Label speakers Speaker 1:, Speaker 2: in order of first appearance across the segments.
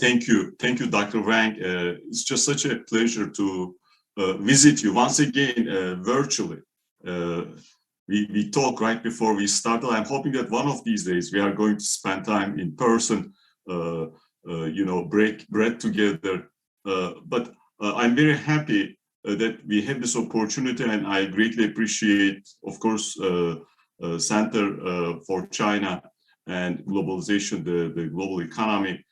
Speaker 1: Thank you, Dr. Wang. It's just such a pleasure to visit you once again virtually. Uh, we talked right before we started. I'm hoping that one of these days we are going to spend time in person, break bread together. But I'm very happy that we have this opportunity, and I greatly appreciate, of course, Center for China and Globalization, the global economy,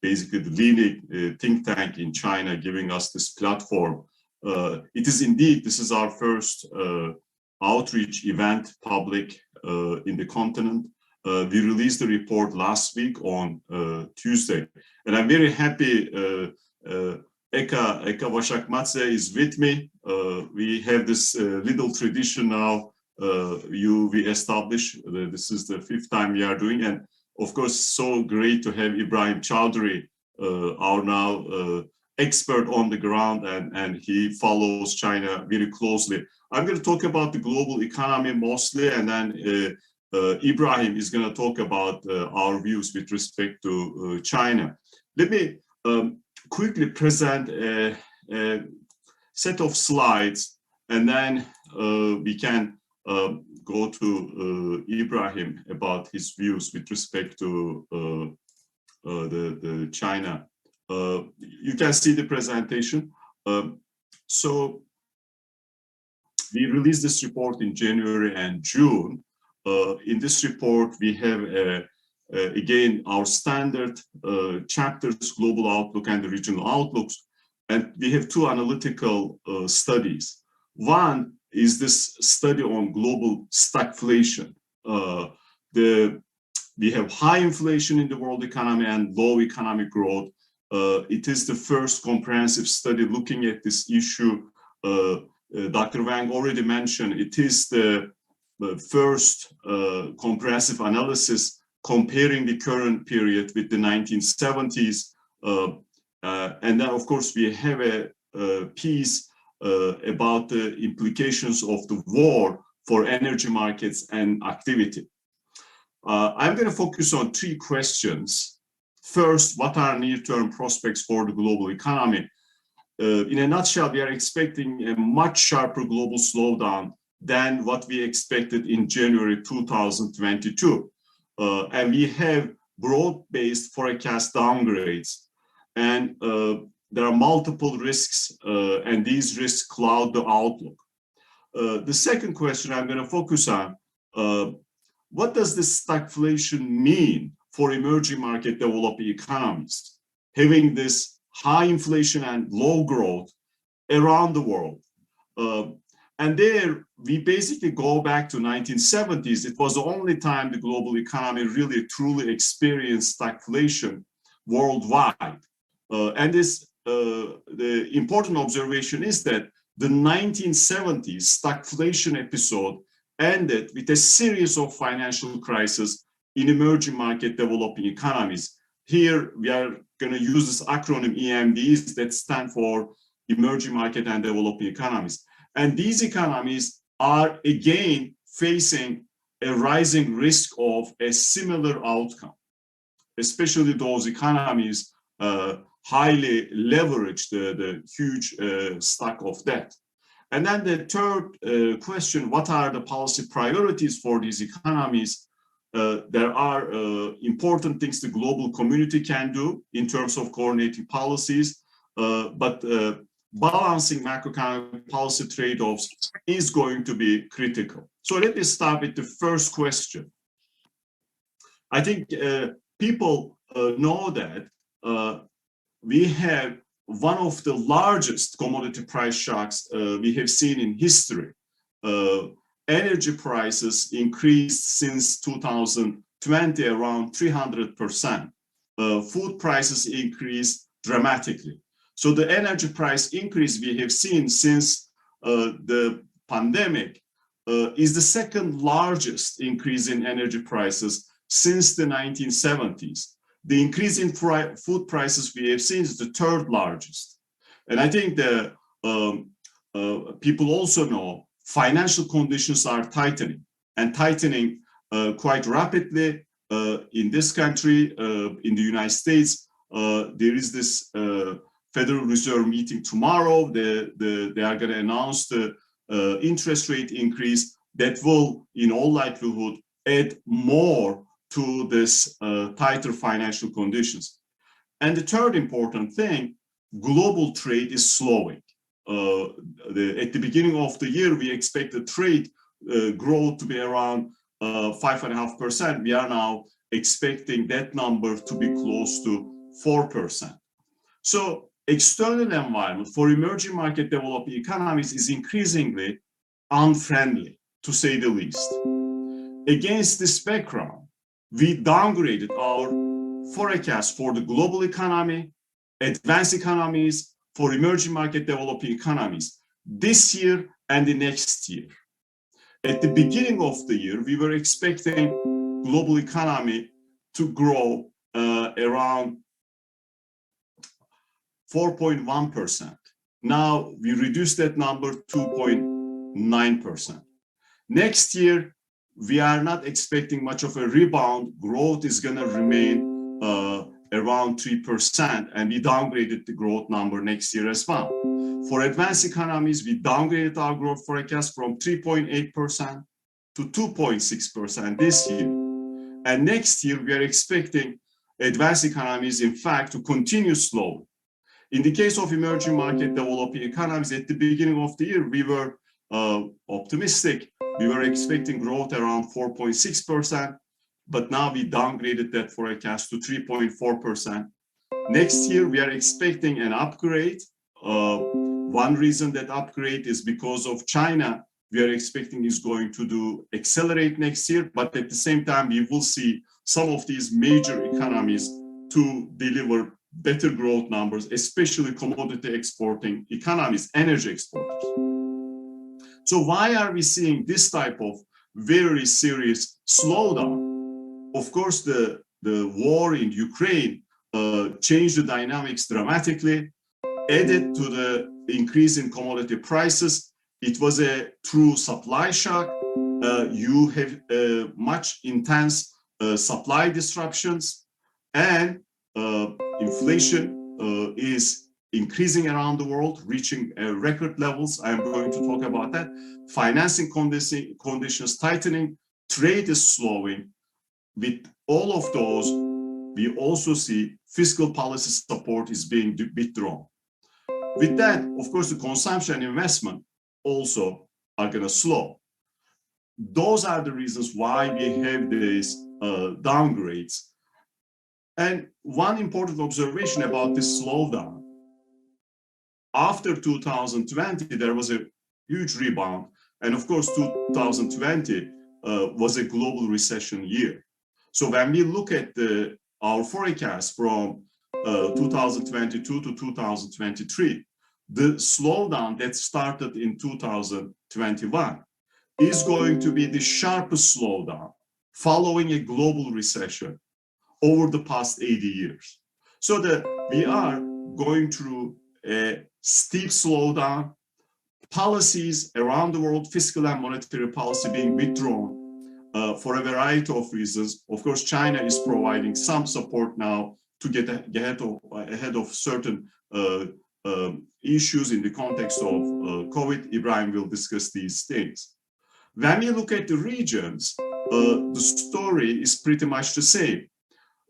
Speaker 1: basically the leading think tank in China, giving us this platform. It is indeed, this is our first outreach event public in the continent. We released the report last week on Tuesday, and I'm very happy Eka Washakmadze is with me. We have this little tradition now we established. This is the 5th time we are doing, and of course, so great to have Ibrahim Chowdhury, our now expert on the ground, and he follows China very closely. I'm going to talk about the global economy mostly, and then Ibrahim is going to talk about our views with respect to China. Let me quickly present a set of slides, and then we can go to Ibrahim about his views with respect to the China. You can see the presentation. So we released this report in January and June. In this report, we have again our standard chapters, global outlook and the regional outlooks, and we have 2 analytical studies. One is this study on global stagflation. We have high inflation in the world economy and low economic growth. It is the first comprehensive study looking at this issue. Dr. Wang already mentioned it is the first comprehensive analysis comparing the current period with the 1970s. And then, of course, we have a piece about the implications of the war for energy markets and activity. I'm going to focus on 3 questions. First, what are near-term prospects for the global economy? In a nutshell, we are expecting a much sharper global slowdown than what we expected in January 2022. And we have broad-based forecast downgrades. And there are multiple risks, and these risks cloud the outlook. The second question I'm going to focus on, what does this stagflation mean for emerging market developing economies, having this high inflation and low growth around the world? And there, we basically go back to 1970s. It was the only time the global economy really truly experienced stagflation worldwide. And this the important observation is that the 1970s stagflation episode ended with a series of financial crises in emerging market developing economies. Here, we are going to use this acronym EMDs that stand for emerging market and developing economies. And these economies are again facing a rising risk of a similar outcome, especially those economies highly leverage the huge stock of debt. And then the third question, what are the policy priorities for these economies? There are important things the global community can do in terms of coordinating policies, but balancing macroeconomic policy trade-offs is going to be critical. So let me start with the first question. I think people know that we have one of the largest commodity price shocks we have seen in history. Energy prices increased since 2020 around 300%. Food prices increased dramatically. So the energy price increase we have seen since the pandemic is the second largest increase in energy prices since the 1970s. The increase in food prices we have seen is the third largest. And I think the people also know financial conditions are tightening, and tightening quite rapidly in this country, in the United States, there is this Federal Reserve meeting tomorrow. They are going to announce the interest rate increase that will, in all likelihood, add more to this tighter financial conditions. And the third important thing, global trade is slowing. At the beginning of the year, we expected trade growth to be around 5.5%. We are now expecting that number to be close to 4%. So external environment for emerging market developing economies is increasingly unfriendly, to say the least. Against this background, we downgraded our forecast for the global economy, advanced economies, for emerging market developing economies this year and the next year. At the beginning of the year, we were expecting global economy to grow around 4.1%. Now we reduced that number to 2.9%. Next year, we are not expecting much of a rebound. Growth is going to remain around 3%, and we downgraded the growth number next year as well. For advanced economies, we downgraded our growth forecast from 3.8% to 2.6% this year. And next year, we are expecting advanced economies, in fact, to continue slowing. In the case of emerging market developing economies, at the beginning of the year, we were optimistic. We were expecting growth around 4.6%, but now we downgraded that forecast to 3.4%. Next year, we are expecting an upgrade. One reason that upgrade is because of China. We are expecting is going to accelerate next year, but at the same time, we will see some of these major economies to deliver better growth numbers, especially commodity exporting economies, energy exporters. So why are we seeing this type of very serious slowdown? Of course, the war in Ukraine changed the dynamics dramatically, added to the increase in commodity prices. It was a true supply shock. You have much intense supply disruptions, and inflation is increasing around the world, reaching record levels. I'm going to talk about that. Financing conditions tightening, trade is slowing. With all of those, we also see fiscal policy support is being withdrawn. With that, of course, the consumption and investment also are going to slow. Those are the reasons why we have these downgrades. And one important observation about this slowdown, after 2020, there was a huge rebound. And of course, 2020 was a global recession year. So when we look at our forecast from 2022 to 2023, the slowdown that started in 2021 is going to be the sharpest slowdown following a global recession over the past 80 years. So we are going through a steep slowdown, policies around the world, fiscal and monetary policy being withdrawn for a variety of reasons. Of course, China is providing some support now to get ahead of certain issues in the context of COVID. Ibrahim will discuss these things. When we look at the regions, the story is pretty much the same.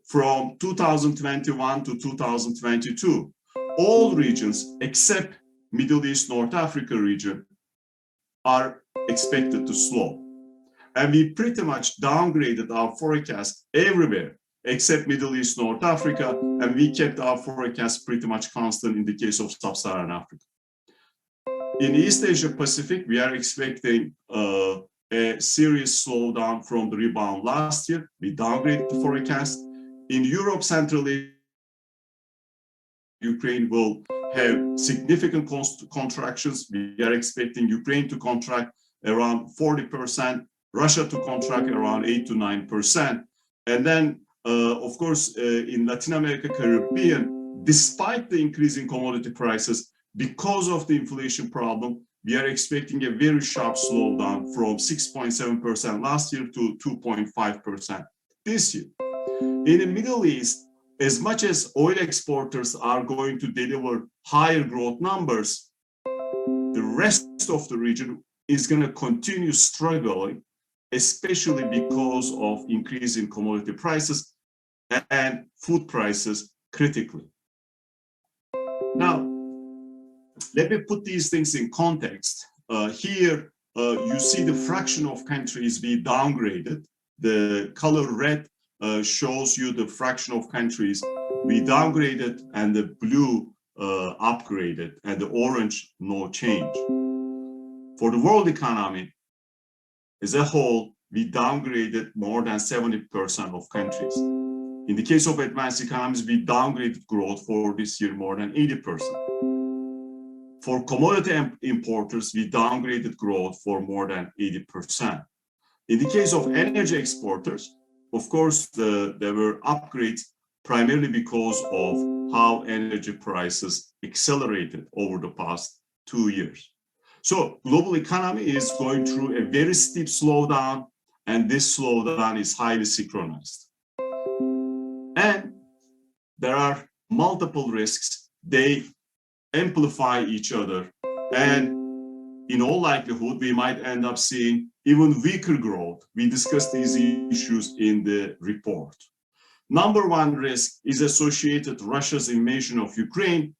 Speaker 1: From 2021 to 2022, all regions except Middle East, North Africa region are expected to slow. And we pretty much downgraded our forecast everywhere except Middle East, North Africa, and we kept our forecast pretty much constant in the case of Sub-Saharan Africa. In East Asia Pacific, we are expecting a serious slowdown from the rebound last year. We downgraded the forecast. In Europe, Central Asia, Ukraine will have significant contractions. We are expecting Ukraine to contract around 40%, Russia to contract around 8 to 9%. And then, of course, in Latin America, Caribbean, despite the increase in commodity prices, because of the inflation problem, we are expecting a very sharp slowdown from 6.7% last year to 2.5% this year. In the Middle East, as much as oil exporters are going to deliver higher growth numbers, the rest of the region is going to continue struggling, especially because of increase in commodity prices and food prices critically. Now, let me put these things in context. Here, you see the fraction of countries we downgraded. The color red shows you the fraction of countries we downgraded, and the blue upgraded, and the orange, no change. For the world economy as a whole, we downgraded more than 70% of countries. In the case of advanced economies, we downgraded growth for this year more than 80%. For commodity importers, we downgraded growth for more than 80%. In the case of energy exporters, of course, there were upgrades primarily because of how energy prices accelerated over the past 2 years. So global economy is going through a very steep slowdown, and this slowdown is highly synchronized. And there are multiple risks. They amplify each other, and in all likelihood, we might end up seeing even weaker growth. We discussed these issues in the report. Number one risk is associated with Russia's invasion of Ukraine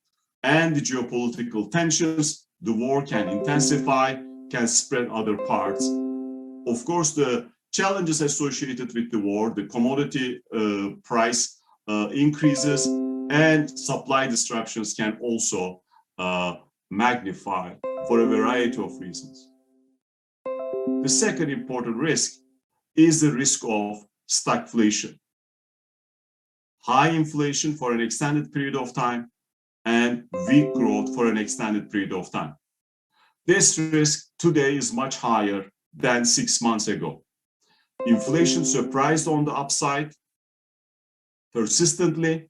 Speaker 1: and the geopolitical tensions. The war can intensify, can spread other parts. Of course, the challenges associated with the war, the commodity price increases, and supply disruptions can also magnify for a variety of reasons. The second important risk is the risk of stagflation. High inflation for an extended period of time and weak growth for an extended period of time. This risk today is much higher than 6 months ago. Inflation surprised on the upside persistently.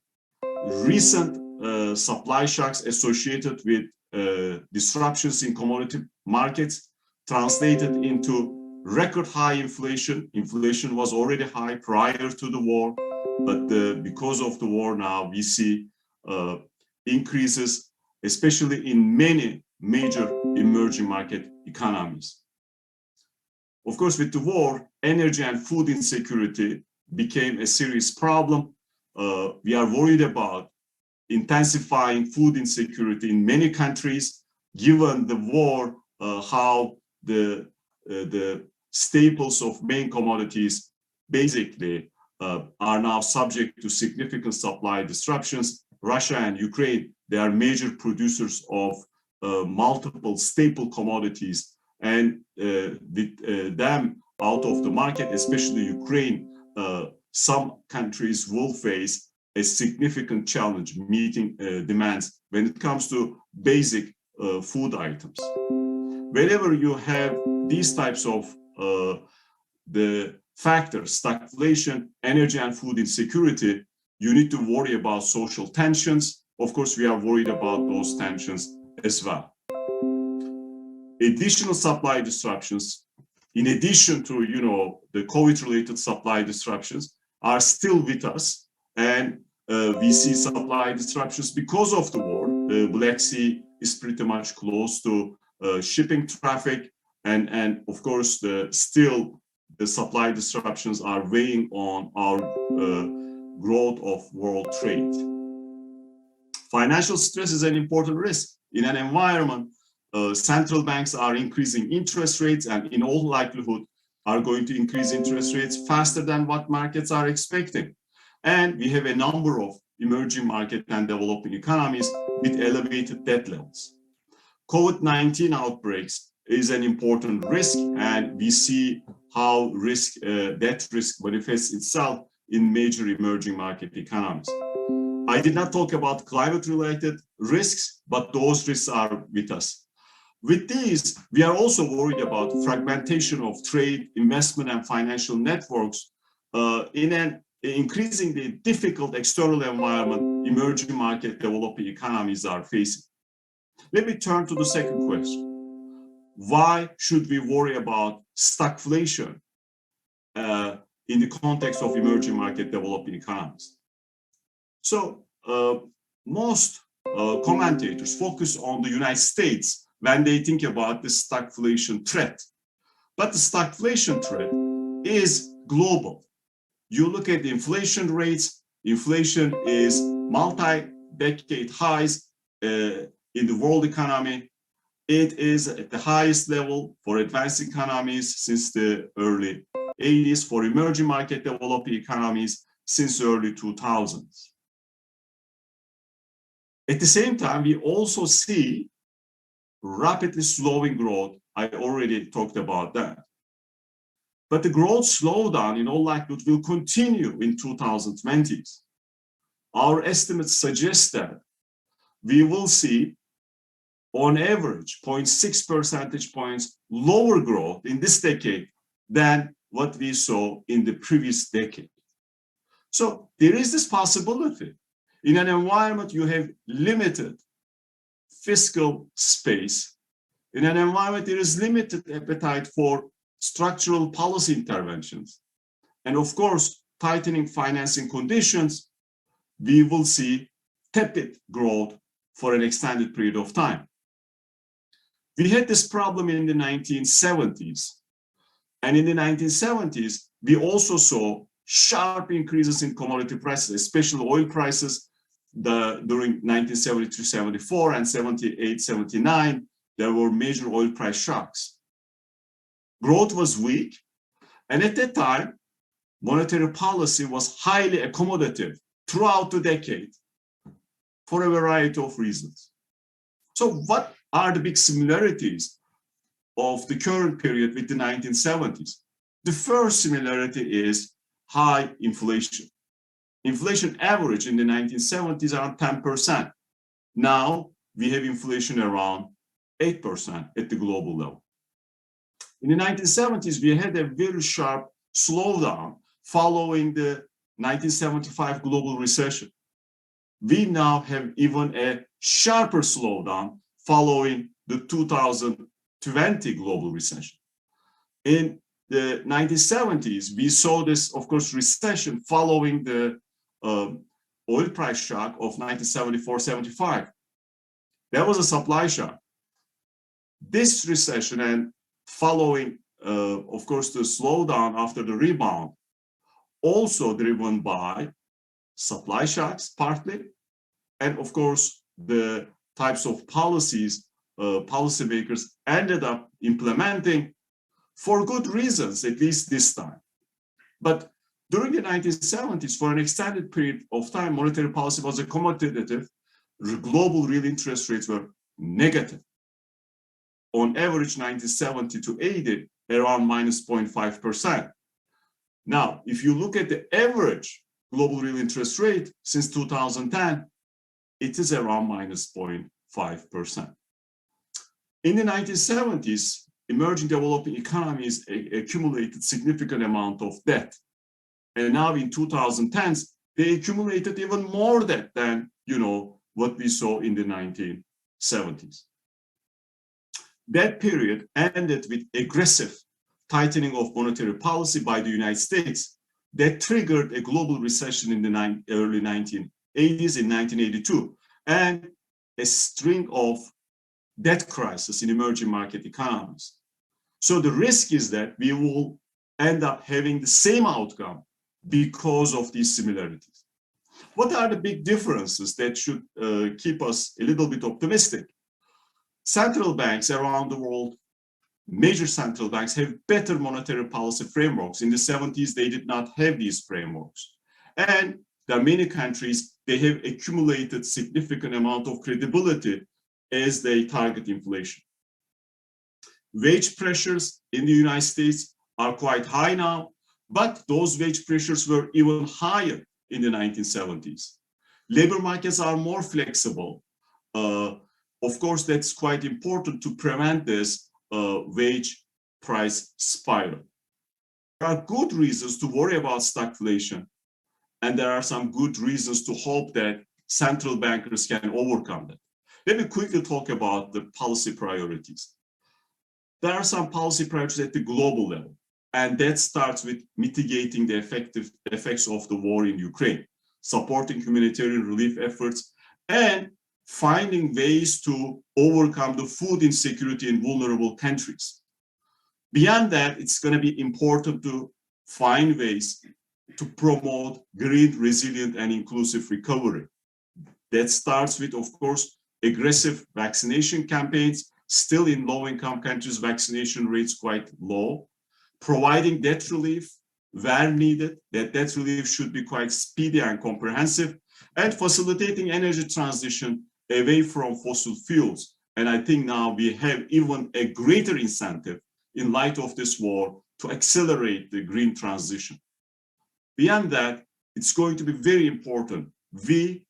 Speaker 1: Recent supply shocks associated with disruptions in commodity markets translated into record high inflation. Inflation was already high prior to the war, but because of the war now, we see increases, especially in many major emerging market economies. Of course, with the war, energy and food insecurity became a serious problem. We are worried about intensifying food insecurity in many countries, given the war, how the staples of main commodities basically are now subject to significant supply disruptions. Russia and Ukraine, they are major producers of multiple staple commodities, and with them out of the market, especially Ukraine, some countries will face a significant challenge meeting demands when it comes to basic food items. Whenever you have these types of the factors, stagflation, energy and food insecurity, you need to worry about social tensions. Of course, we are worried about those tensions as well. Additional supply disruptions, in addition to the COVID-related supply disruptions, are still with us, and we see supply disruptions because of the war. The Black Sea is pretty much closed to shipping traffic, and of course, still the supply disruptions are weighing on our growth of world trade. Financial stress is an important risk. In an environment, central banks are increasing interest rates, and in all likelihood are going to increase interest rates faster than what markets are expecting. And we have a number of emerging market and developing economies with elevated debt levels. COVID-19 outbreaks is an important risk, and we see how debt risk manifests itself in major emerging market economies. I did not talk about climate-related risks, but those risks are with us. With these, we are also worried about fragmentation of trade, investment, and financial networks in an increasingly difficult external environment emerging market developing economies are facing. Let me turn to the second question. Why should we worry about stagflation in the context of emerging market developing economies. So most commentators focus on the United States when they think about the stagflation threat. But the stagflation threat is global. You look at the inflation rates, inflation is multi-decade highs in the world economy. It is at the highest level for advanced economies since the early 80s, for emerging market developing economies since the early 2000s. At the same time, we also see rapidly slowing growth. I already talked about that. But the growth slowdown in all likelihood will continue in 2020s. Our estimates suggest that we will see on average 0.6 percentage points lower growth in this decade than what we saw in the previous decade. So there is this possibility. In an environment you have limited fiscal space, in an environment there is limited appetite for structural policy interventions, and of course tightening financing conditions, we will see tepid growth for an extended period of time. We had this problem in the 1970s, and in the 1970s we also saw sharp increases in commodity prices, especially oil prices. During 1973-74 and 78-79, there were major oil price shocks. Growth was weak, and at that time, monetary policy was highly accommodative throughout the decade for a variety of reasons. So what are the big similarities of the current period with the 1970s? The first similarity is high inflation. Inflation average in the 1970s around 10%. Now we have inflation around 8% at the global level. In the 1970s, we had a very sharp slowdown following the 1975 global recession. We now have even a sharper slowdown following the 2020 global recession. In the 1970s, we saw this, of course, recession following the oil price shock of 1974-75. There was a supply shock. This recession and following, of course, the slowdown after the rebound, also driven by supply shocks partly, and of course, the types of policies policymakers ended up implementing for good reasons, at least this time. But during the 1970s, for an extended period of time, monetary policy was accommodative. Global real interest rates were negative. On average, 1970 to 80, around minus 0.5%. Now, if you look at the average global real interest rate since 2010, it is around minus 0.5%. In the 1970s, emerging developing economies accumulated significant amount of debt. And now in 2010s, they accumulated even more debt than, what we saw in the 1970s. That period ended with aggressive tightening of monetary policy by the United States that triggered a global recession in the early 1980s, in 1982, and a string of debt crises in emerging market economies. So the risk is that we will end up having the same outcome because of these similarities. What are the big differences that should keep us a little bit optimistic? Central banks around the world, major central banks, have better monetary policy frameworks. In the 70s, they did not have these frameworks. And there are many countries, they have accumulated significant amount of credibility as they target inflation. Wage pressures in the United States are quite high now, but those wage pressures were even higher in the 1970s. Labor markets are more flexible. Of course, that's quite important to prevent this wage price spiral. There are good reasons to worry about stagflation, and there are some good reasons to hope that central bankers can overcome that. Let me quickly talk about the policy priorities. There are some policy priorities at the global level. And that starts with mitigating the effects of the war in Ukraine, supporting humanitarian relief efforts, and finding ways to overcome the food insecurity in vulnerable countries. Beyond that, it's going to be important to find ways to promote green, resilient, and inclusive recovery. That starts with, of course, aggressive vaccination campaigns. Still in low-income countries, vaccination rates quite low. Providing debt relief where needed. That debt relief should be quite speedy and comprehensive, and facilitating energy transition away from fossil fuels. And I think now we have even a greater incentive in light of this war to accelerate the green transition. Beyond that, it's going to be very important we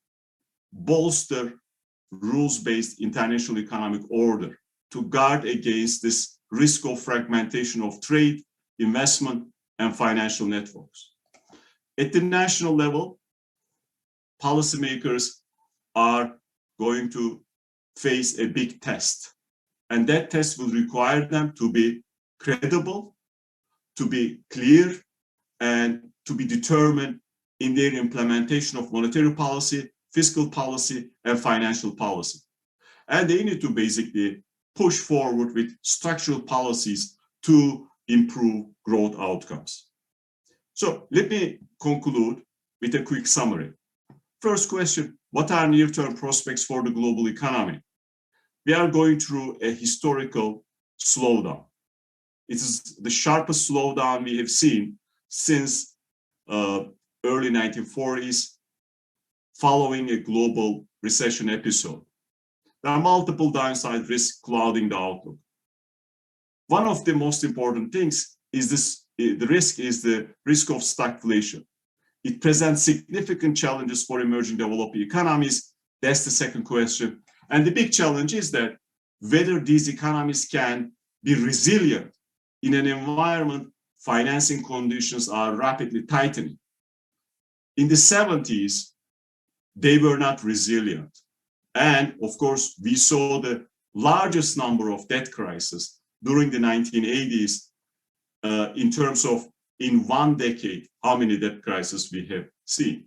Speaker 1: bolster rules-based international economic order to guard against this risk of fragmentation of trade, investment, and financial networks. At the national level, policymakers are going to face a big test, and that test will require them to be credible, to be clear, and to be determined in their implementation of monetary policy, fiscal policy, and financial policy. And they need to basically push forward with structural policies to improve growth outcomes. So let me conclude with a quick summary. First question, what are near-term prospects for the global economy? We are going through a historical slowdown. It is the sharpest slowdown we have seen since early 1940s, following a global recession episode. There are multiple downside risks clouding the outlook. One of the most important things is the risk of stagflation. It presents significant challenges for emerging developing economies. That's the second question. And the big challenge is that whether these economies can be resilient in an environment financing conditions are rapidly tightening. In the 70s, they were not resilient. And of course, we saw the largest number of debt crises during the 1980s in terms of in one decade, how many debt crises we have seen.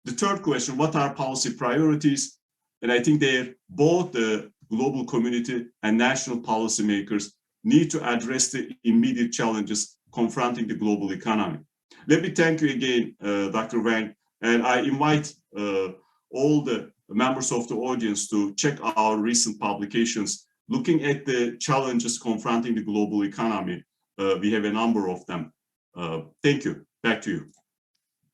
Speaker 1: The third question, what are policy priorities? And I think both the global community and national policymakers need to address the immediate challenges confronting the global economy. Let me thank you again, Dr. Wang, and I invite all the members of the audience to check our recent publications looking at the challenges confronting the global economy. We have a number of them. Thank you. Back to you.